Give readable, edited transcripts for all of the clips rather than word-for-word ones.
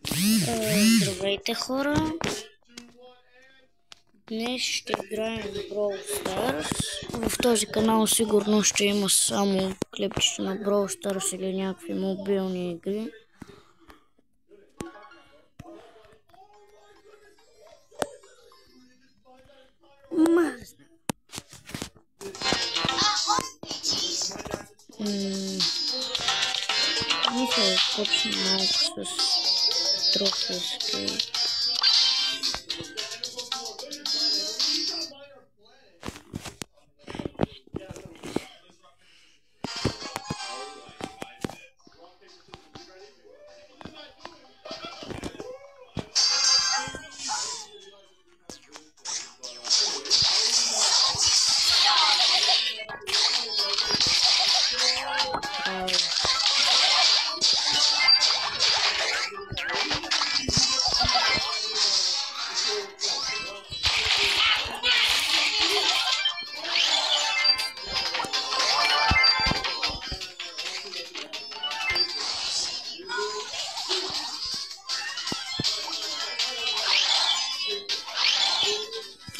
Здравейте, хора! Днес ще играем в Brawl Stars. В този канал сигурно ще има само клипчета на Brawl Stars или някакви мобилни игри. Мисля да почна малко с трофейски.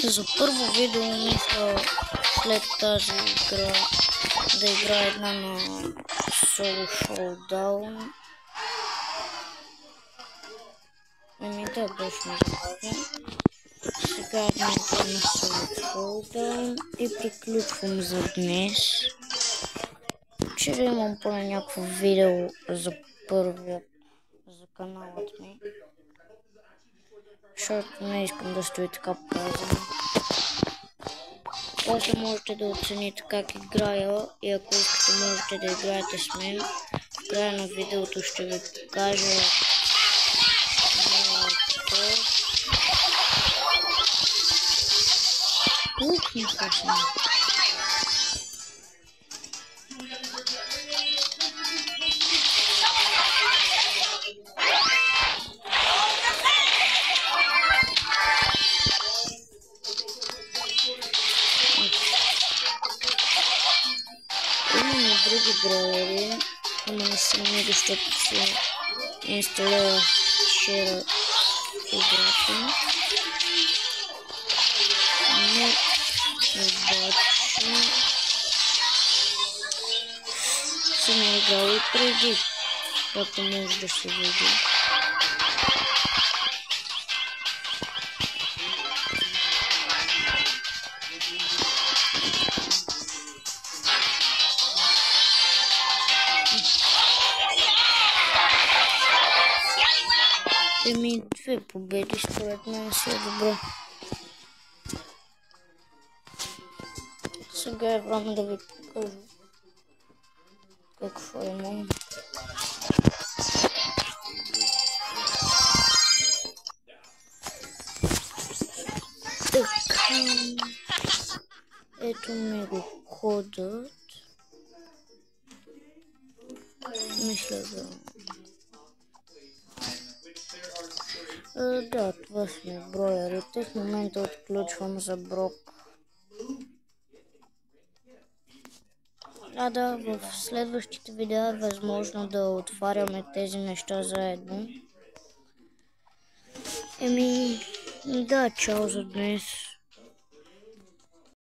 За първо видео мисля след тази игра да играя една на Solo Showdown. Да, беше забавно. Сега една игра на Solo Showdown и приключвам за днес. Че да имам поне някакво видео за първият за каналът ми. Защото не искам да стои така празен. После можете да оцените как играя и ако искате можете да играете с мен. В края на видеото ще ви покажа имаме други броери, ама не съм много, защото си инсталира шера в играта. Но обаче съм играл и преди, както може да се види. Две победи според мен си е добре. Сега е време да ви покажа какво имам. Така, ето ми го кодът. Мисля да... Да, това са ми броерите. В момента отключвам за Брок. Да, в следващите видеа е възможно да отваряме тези неща заедно. Да, чао за днес.